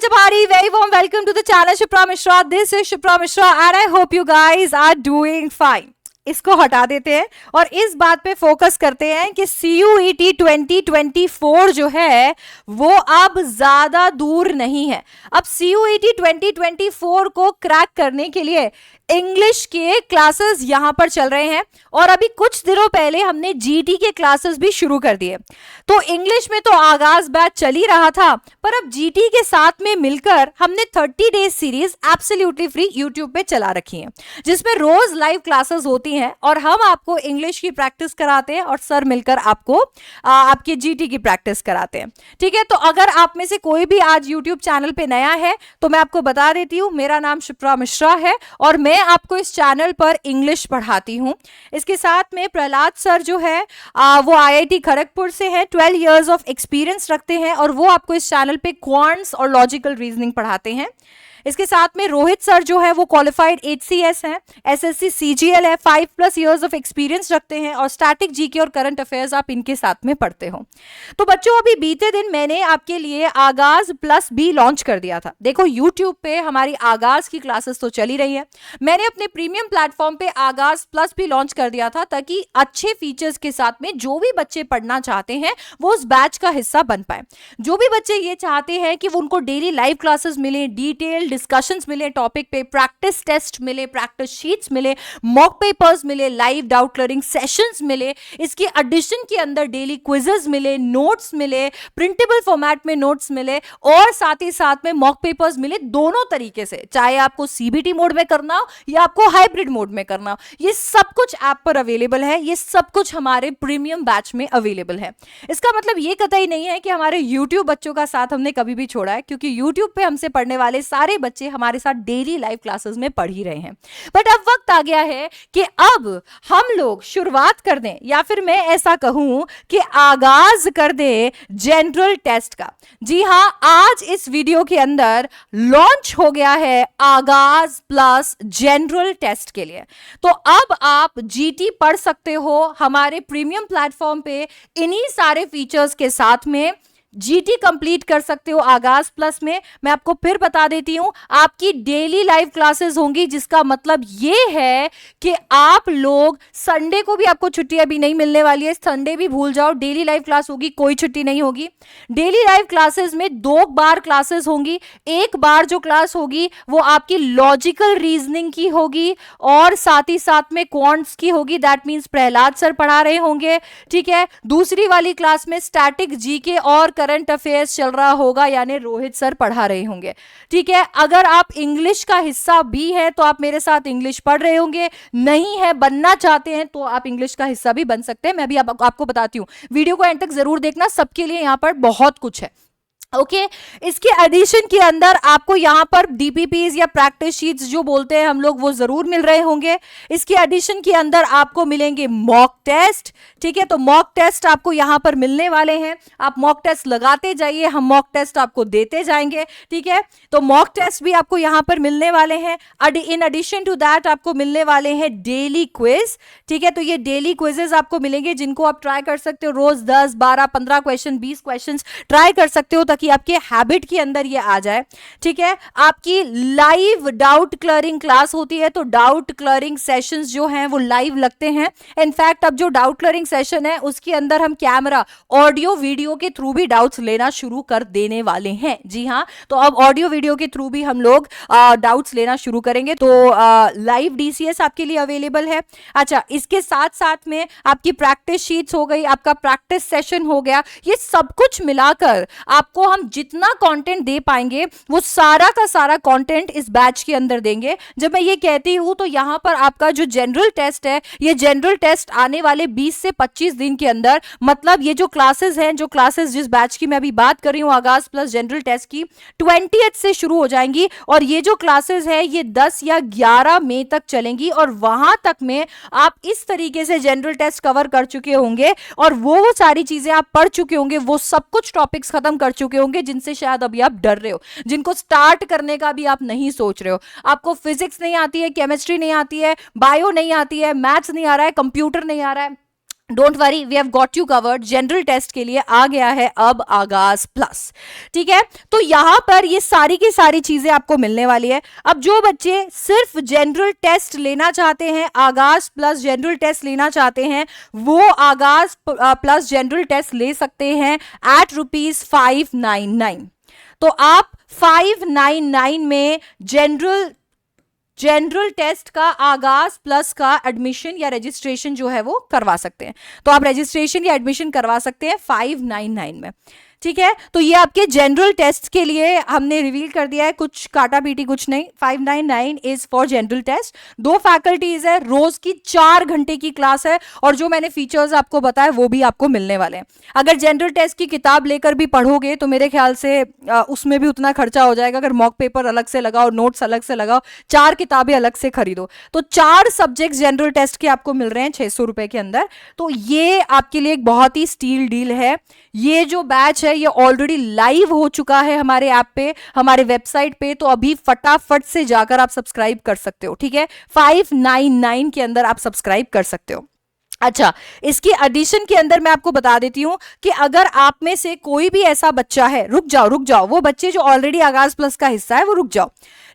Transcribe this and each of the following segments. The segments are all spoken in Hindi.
Chapari, very warm welcome to the channel Shipra Mishra. This is Shipra Mishra and I hope you guys are doing fine. इसको हटा देते हैं और इस बात पे फोकस करते हैं कि CUET 2024 जो है वो अब ज्यादा दूर नहीं है। अब CUET 2024 को क्रैक करने के लिए इंग्लिश के क्लासेस यहां पर चल रहे हैं और अभी कुछ दिनों पहले हमने GT के क्लासेस भी शुरू कर दिए। तो इंग्लिश में तो आगाज बैच चल ही रहा था, पर अब GT के साथ में मिलकर हमने 30 days series absolutely free YouTube पे चला रखी है, जिसमें रोज लाइव क्लासेस होती हैं और हम आपको इंग्लिश की प्रैक्टिस कराते हैं और सर मिलकर आपको आपके GT की प्रैक्टिस कराते हैं। ठीक है, तो अगर आप में से कोई भी आज यूट्यूब चैनल पे नया है तो मैं आपको बता देती हूँ, मेरा नाम शिप्रा मिश्रा है और मैं आपको इस चैनल पर इंग्लिश पढ़ाती हूँ। इसके साथ में प्रहलाद सर जो है वो IIT खड़गपुर से है, 12 इयर्स ऑफ एक्सपीरियंस रखते हैं और वो आपको इस चैनल पे क्वांट्स और लॉजिकल रीजनिंग पढ़ाते हैं। इसके साथ में रोहित सर जो है वो क्वालिफाइड HCS है, SSC CGL है, 5+ इयर्स ऑफ एक्सपीरियंस रखते हैं और स्टैटिक GK और करंट अफेयर्स आप इनके साथ में पढ़ते हो। तो बच्चों अभी बीते दिन मैंने आपके लिए आगाज प्लस भी लॉन्च कर दिया था। देखो यूट्यूब पे हमारी आगाज की क्लासेस तो चली रही है, मैंने अपने प्रीमियम प्लेटफॉर्म पे आगाज प्लस भी लॉन्च कर दिया था ताकि अच्छे फीचर्स के साथ में जो भी बच्चे पढ़ना चाहते हैं वो उस बैच का हिस्सा बन पाए। जो भी बच्चे ये चाहते हैं कि वो उनको डेली लाइव क्लासेस मिले, डिटेल डिस्कशंस मिले टॉपिक पे, प्रैक्टिस टेस्ट मिले, प्रैक्टिस शीट्स मिले, मॉक पेपर्स मिले, लाइव डाउट क्लियरिंग सेशंस मिले, इसके एडिशन के अंदर डेली क्विजेस मिले, नोट्स मिले, प्रिंटेबल फॉर्मेट में नोट्स मिले और साथ ही साथ में मॉक पेपर्स मिले, दोनों तरीके से, चाहे आपको CBT मोड में करना हो या आपको हाइब्रिड मोड में करना हो, ये सब कुछ ऐप पर अवेलेबल है। ये सब कुछ हमारे प्रीमियम बैच में अवेलेबल है। इसका मतलब ये कतई नहीं है कि हमारे YouTube बच्चों का साथ हमने कभी भी छोड़ा है, क्योंकि YouTube पे हमसे पढ़ने वाले सारे बच्चे हमारे साथ डेली लाइव क्लासेस में पढ़ ही रहे हैं। बट अब वक्त आ गया है कि अब हम लोग शुरुआत कर दें, या फिर मैं ऐसा कहूं कि आगाज कर दें जनरल टेस्ट का। जी हां, आज इस वीडियो के अंदर लॉन्च हो गया है आगाज प्लस जनरल टेस्ट के लिए। तो अब आप GT पढ़ सकते हो हमारे प्रीमियम प्लेटफॉर्म पे इन्हीं सारे फीचर्स के साथ में। GT कंप्लीट कर सकते हो आगाज प्लस में। मैं आपको फिर बता देती हूं, आपकी डेली लाइव क्लासेस होंगी, जिसका मतलब ये है कि आप लोग संडे को भी आपको छुट्टी अभी नहीं मिलने वाली है, संडे भी भूल जाओ, डेली लाइव क्लास होगी, कोई छुट्टी नहीं होगी। डेली लाइव क्लासेस में 2 बार क्लासेस होंगी। एक बार जो क्लास होगी वो आपकी लॉजिकल रीजनिंग की होगी और साथ ही साथ में क्वांट्स की होगी, दैट मीन्स प्रहलाद सर पढ़ा रहे होंगे। ठीक है, दूसरी वाली क्लास में स्टैटिक GK और करंट अफेयर्स चल रहा होगा, यानी रोहित सर पढ़ा रहे होंगे। ठीक है, अगर आप इंग्लिश का हिस्सा भी है तो आप मेरे साथ इंग्लिश पढ़ रहे होंगे, नहीं है बनना चाहते हैं तो आप इंग्लिश का हिस्सा भी बन सकते हैं। मैं भी आपको बताती हूं, वीडियो को एंड तक जरूर देखना, सबके लिए यहां पर बहुत कुछ है। ओके, इसके एडिशन के अंदर आपको यहां पर DPPs या प्रैक्टिस शीट्स जो बोलते हैं हम लोग, वो जरूर मिल रहे होंगे। इसके एडिशन के अंदर आपको मिलेंगे मॉक टेस्ट। ठीक है, तो मॉक टेस्ट आपको यहां पर मिलने वाले हैं, आप मॉक टेस्ट लगाते जाइए, हम मॉक टेस्ट आपको देते जाएंगे। ठीक है, तो मॉक टेस्ट भी आपको यहां पर मिलने वाले हैं। इन एडिशन टू दैट आपको मिलने वाले हैं डेली क्विज। ठीक है, तो ये डेली क्विजेस आपको मिलेंगे जिनको आप ट्राई कर सकते हो, रोज 10, 12, 15 क्वेश्चन, 20 क्वेश्चन ट्राई कर सकते हो कि आपके हैबिट के अंदर ये आ जाए। ठीक है, आपकी लाइव डाउट क्लियरिंग क्लास होती है, तो डाउट क्लियरिंग सेशंस जो हैं वो लाइव लगते हैं। इनफैक्ट अब जो डाउट क्लियरिंग सेशन है उसके अंदर हम कैमरा, ऑडियो, वीडियो के थ्रू भी डाउट्स लेना शुरू कर देने वाले हैं। जी हाँ, तो अब ऑडियो वीडियो के थ्रू भी हम लोग डाउट्स लेना शुरू करेंगे। तो लाइव DCS आपके लिए अवेलेबल है। अच्छा, इसके साथ साथ में आपकी प्रैक्टिस शीट्स हो गई, आपका प्रैक्टिस सेशन हो गया, ये सब कुछ मिलाकर आपको हम जितना कंटेंट दे पाएंगे वो सारा का सारा कंटेंट इस बैच के अंदर देंगे। जब मैं ये कहती हूं तो यहां पर आपका जो जनरल टेस्ट है, ये जनरल टेस्ट आने वाले 20 से 25 दिन के अंदर, मतलब ये जो क्लासेस हैं, जो क्लासेस जिस बैच की मैं अभी बात कर रही हूं आगाज प्लस जनरल टेस्ट की, 20th से शुरू हो जाएंगी और ये जो क्लासेस है ये 10 या 11 मई तक चलेंगी और वहां तक में आप इस तरीके से जनरल टेस्ट कवर कर चुके होंगे और वो सारी चीजें आप पढ़ चुके होंगे, वो सब कुछ टॉपिक्स खत्म कर चुके होंगे जिनसे शायद अभी आप डर रहे हो, जिनको स्टार्ट करने का भी आप नहीं सोच रहे हो। आपको फिजिक्स नहीं आती है, केमिस्ट्री नहीं आती है, बायो नहीं आती है, मैथ्स नहीं आ रहा है, कंप्यूटर नहीं आ रहा है, don't worry, we have got you covered. General test के लिए आ गया है अब आगाज प्लस, ठीक है। तो यहां पर ये सारी की सारी चीजें आपको मिलने वाली है। अब जो बच्चे सिर्फ जनरल टेस्ट लेना चाहते हैं, आगाज प्लस जनरल टेस्ट लेना चाहते हैं, वो आगाज प्लस जनरल टेस्ट ले सकते हैं एट ₹599। तो आप 599 में जनरल टेस्ट का आगाज प्लस का एडमिशन या रजिस्ट्रेशन जो है वो करवा सकते हैं। तो आप रजिस्ट्रेशन या एडमिशन करवा सकते हैं 599 में, ठीक है। तो ये आपके जनरल टेस्ट के लिए हमने रिवील कर दिया है, कुछ काटा पीटी कुछ नहीं। 599 is for general test. 2 faculties है, रोज की 4 घंटे की क्लास है, और जो मैंने फीचर्स आपको बताए वो भी आपको मिलने वाले हैं। अगर जनरल टेस्ट की किताब लेकर भी पढ़ोगे तो मेरे ख्याल से उसमें भी उतना खर्चा हो जाएगा। अगर मॉक पेपर अलग से लगाओ, नोट्स अलग से लगाओ, 4 किताबें अलग से खरीदो, तो 4 सब्जेक्ट जनरल टेस्ट के आपको मिल रहे हैं 600 रुपए के अंदर। तो ये आपके लिए एक बहुत ही स्टील डील है। ये जो बैच है ये ऑलरेडी लाइव हो चुका है हमारे ऐप पे, हमारे वेबसाइट पे, तो अभी फटाफट से जाकर आप सब्सक्राइब कर सकते हो, ठीक है। 599 के अंदर आप सब्सक्राइब कर सकते हो। अच्छा, इसकी एडिशन के अंदर मैं आपको बता देती हूं कि अगर आप में से कोई भी ऐसा बच्चा है, रुक जाओ, वो बच्चे जो ऑलरेडी आगाज प्लस का हिस्सा है वो रुक जाओ,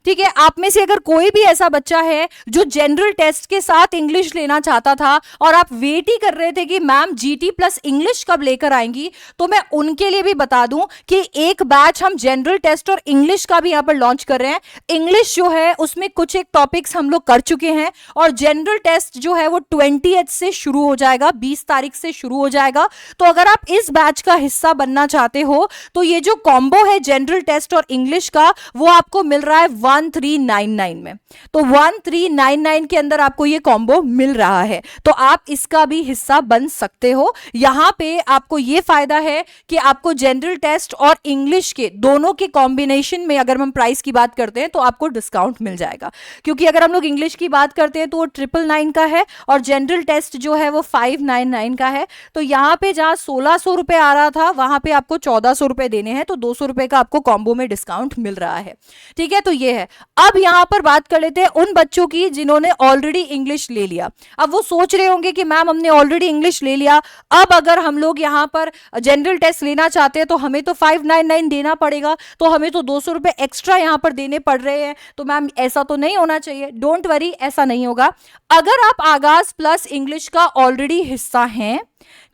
ठीक है। आप में से अगर कोई भी ऐसा बच्चा है जो जनरल टेस्ट के साथ इंग्लिश लेना चाहता था और आप वेट ही कर रहे थे कि मैम जीटी प्लस इंग्लिश कब लेकर आएंगी, तो मैं उनके लिए भी बता दूं कि एक बैच हम जनरल टेस्ट और इंग्लिश का भी यहां पर लॉन्च कर रहे हैं। इंग्लिश जो है उसमें कुछ एक टॉपिक्स हम लोग कर चुके हैं, और जनरल टेस्ट जो है वो 20th से शुरू हो जाएगा, 20 तारीख से शुरू हो जाएगा। तो अगर आप इस बैच का हिस्सा बनना चाहते हो तो ये जो कॉम्बो है जनरल टेस्ट और इंग्लिश का, वो आपको मिल रहा है 1399 में। तो 1399 के अंदर आपको ये कॉम्बो मिल रहा है, तो आप इसका भी हिस्सा बन सकते हो। यहां पे आपको ये फायदा है कि आपको जनरल टेस्ट और इंग्लिश के दोनों के कॉम्बिनेशन में अगर हम प्राइस की बात करते हैं तो आपको डिस्काउंट मिल जाएगा। क्योंकि अगर हम लोग इंग्लिश की बात करते हैं तो वो 999 का है, और जनरल टेस्ट जो है वो 599 का है। तो यहां पे जहां 1600 रुपए आ रहा था वहां पे आपको 1400 रुपए देने हैं, तो 200 रुपए का आपको कॉम्बो में डिस्काउंट मिल रहा है, ठीक है। तो ये है। अब यहां पर बात कर लेते हैं उन बच्चों की जिन्होंने ऑलरेडी इंग्लिश ले लिया। अब वो सोच रहे होंगे कि मैम हमने ऑलरेडी इंग्लिश ले लिया, अब अगर हम लोग यहां पर जनरल टेस्ट लेना चाहते हैं तो हमें तो 599 देना पड़ेगा, तो हमें तो 200 रुपए एक्स्ट्रा यहां पर देने पड़ रहे हैं। तो मैम ऐसा तो नहीं होना चाहिए। डोंट वरी, ऐसा नहीं होगा। अगर आप आगाज प्लस इंग्लिश का ऑलरेडी हिस्सा हैं,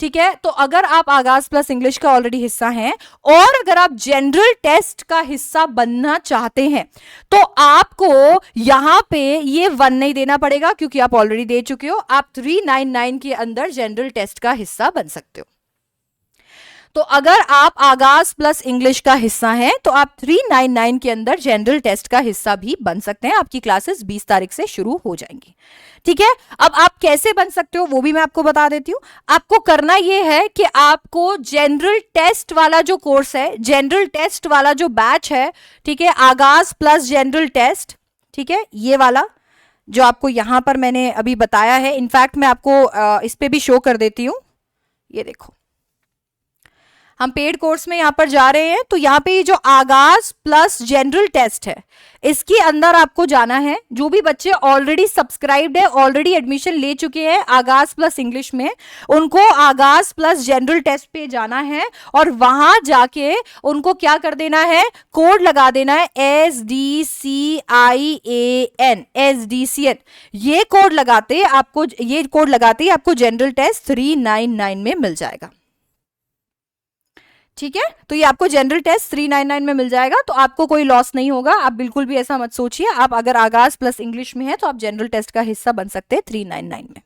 ठीक है, तो अगर आप आगाज प्लस इंग्लिश का ऑलरेडी हिस्सा हैं और अगर आप जनरल टेस्ट का हिस्सा बनना चाहते हैं, तो आपको यहां पे ये 1 नहीं देना पड़ेगा क्योंकि आप ऑलरेडी दे चुके हो। आप 399 के अंदर जनरल टेस्ट का हिस्सा बन सकते हो। तो अगर आप आगाज प्लस इंग्लिश का हिस्सा हैं तो आप 399 के अंदर जनरल टेस्ट का हिस्सा भी बन सकते हैं। आपकी क्लासेस 20 तारीख से शुरू हो जाएंगी, ठीक है। अब आप कैसे बन सकते हो वो भी मैं आपको बता देती हूं। आपको करना यह है कि आपको जनरल टेस्ट वाला जो कोर्स है, जनरल टेस्ट वाला जो बैच है, ठीक है, आगाज प्लस जनरल टेस्ट, ठीक है, ये वाला जो आपको यहां पर मैंने अभी बताया है, इनफैक्ट मैं आपको इस पे भी शो कर देती हूं। ये देखो, हम पेड कोर्स में यहां पर जा रहे हैं, तो यहां पे ये जो आगाज प्लस जनरल टेस्ट है, इसके अंदर आपको जाना है। जो भी बच्चे ऑलरेडी सब्सक्राइब्ड है, ऑलरेडी एडमिशन ले चुके हैं आगाज प्लस इंग्लिश में, उनको आगाज प्लस जनरल टेस्ट पे जाना है और वहां जाके उनको क्या कर देना है, कोड लगा देना है SDCIAN, SDCN। ये कोड लगाते आपको जनरल टेस्ट 399 में मिल जाएगा, ठीक है। तो ये आपको जनरल टेस्ट 399 में मिल जाएगा, तो आपको कोई लॉस नहीं होगा। आप बिल्कुल भी ऐसा मत सोचिए। आप अगर आगाज प्लस इंग्लिश में है तो आप जनरल टेस्ट का हिस्सा बन सकते हैं 399 में,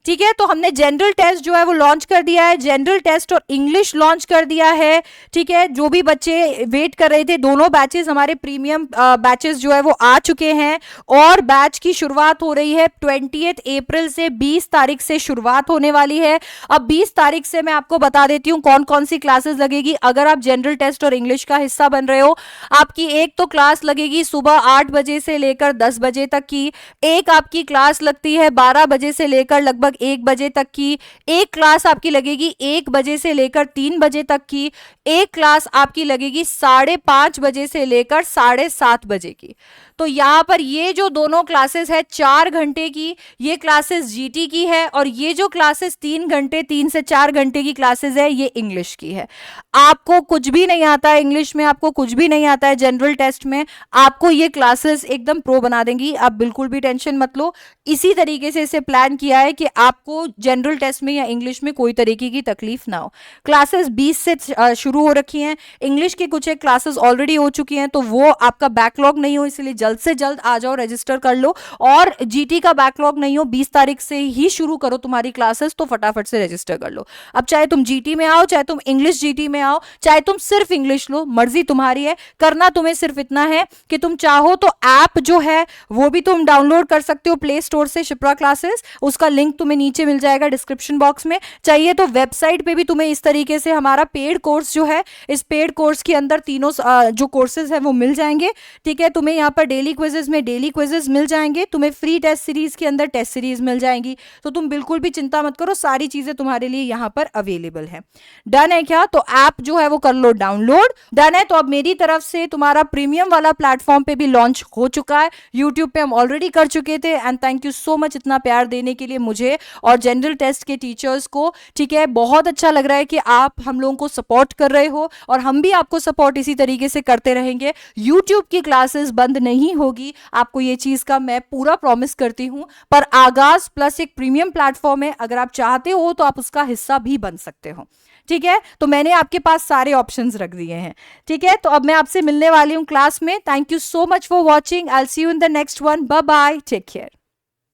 ठीक है। तो हमने जनरल टेस्ट जो है वो लॉन्च कर दिया है, जनरल टेस्ट और इंग्लिश लॉन्च कर दिया है, ठीक है। जो भी बच्चे वेट कर रहे थे, दोनों बैचेस हमारे प्रीमियम बैचेस जो है वो आ चुके हैं, और बैच की शुरुआत हो रही है 20 अप्रैल से। 20 तारीख से शुरुआत होने वाली है। अब 20 तारीख से मैं आपको बता देती हूँ कौन कौन सी क्लासेस लगेगी। अगर आप जनरल टेस्ट और इंग्लिश का हिस्सा बन रहे हो, आपकी एक तो क्लास लगेगी सुबह 8 बजे से लेकर 10 बजे तक की, एक आपकी क्लास लगती है 12 बजे से लेकर लगभग लगभग 1 बजे तक की, एक क्लास आपकी लगेगी 1 बजे से लेकर 3 बजे तक की, एक क्लास आपकी लगेगी 5:30 बजे से लेकर 7:30 बजे की। तो यहाँ पर ये जो दोनों क्लासेस है 4 घंटे की, ये क्लासेस जीटी की है, और ये जो क्लासेस 3 घंटे 3 से 4 घंटे की क्लासेस है ये इंग्लिश की है। आपको कुछ भी नहीं आता है इंग्लिश में, आपको कुछ भी नहीं आता है जनरल टेस्ट में, आपको ये क्लासेस एकदम प्रो बना देंगी। आप बिल्कुल भी टेंशन मत लो, इसी तरीके से इसे प्लान किया है कि आपको जनरल टेस्ट में या इंग्लिश में कोई तरीके की तकलीफ ना हो। क्लासेस 20 से शुरू हो रखी हैं, इंग्लिश की कुछ एक क्लासेस ऑलरेडी हो चुकी हैं, तो वो आपका बैकलॉग नहीं हो, इसलिए जल्द से जल्द आ जाओ, रजिस्टर कर लो। और जीटी का बैकलॉग नहीं हो, 20 तारीख से ही शुरू करो तुम्हारी क्लासेस, तो फटाफट से रजिस्टर कर लो। अब चाहे तुम जीटी में आओ, चाहे तुम इंग्लिश जीटी में आओ, चाहे तुम सिर्फ इंग्लिश लो, मर्जी तुम्हारी है। करना तुम्हें सिर्फ इतना है कि तुम चाहो तो ऐप जो है वो भी तुम डाउनलोड कर सकते हो प्ले स्टोर से, शिप्रा क्लासेस, उसका लिंक तुम्हें नीचे मिल जाएगा डिस्क्रिप्शन बॉक्स में। चाहिए तो वेबसाइट पे भी तुम्हें इस तरीके से हमारा पेड कोर्स जो है, इस पेड कोर्स के अंदर तीनों जो कोर्सेज है वो मिल जाएंगे। ठीक है, तुम्हें यहाँ पर डेली क्विजेज में डेली क्विजेज मिल जाएंगे, तुम्हें फ्री टेस्ट सीरीज के अंदर टेस्ट सीरीज मिल जाएंगी। तो तुम बिल्कुल भी चिंता मत करो, सारी चीजें तुम्हारे लिए यहाँ पर अवेलेबल है। डन है क्या? तो ऐप जो है वो कर लो डाउनलोड। डन है, तो अब मेरी तरफ से तुम्हारा प्रीमियम वाला प्लेटफॉर्म पे भी लॉन्च हो चुका है, यूट्यूब पे हम ऑलरेडी कर चुके थे। And thank you so much इतना प्यार देने के लिए मुझे और जनरल टेस्ट के टीचर्स को। ठीक है, बहुत अच्छा लग रहा है कि आप हम लोगों को सपोर्ट कर रहे हो, और हम भी आपको सपोर्ट इसी तरीके से करते रहेंगे। यूट्यूब की क्लासेस बंद नहीं होगी, आपको ये चीज का मैं पूरा प्रॉमिस करती हूं। पर आगाज प्लस एक प्रीमियम प्लेटफॉर्म है, अगर आप चाहते हो तो आप उसका हिस्सा भी बन सकते हो। ठीक है, तो मैंने आपके पास सारे ऑप्शंस रख दिए हैं। ठीक है, तो अब मैं आपसे मिलने वाली हूं क्लास में। Thank you so much for watching, I will see you in the next one. Bye bye, take care.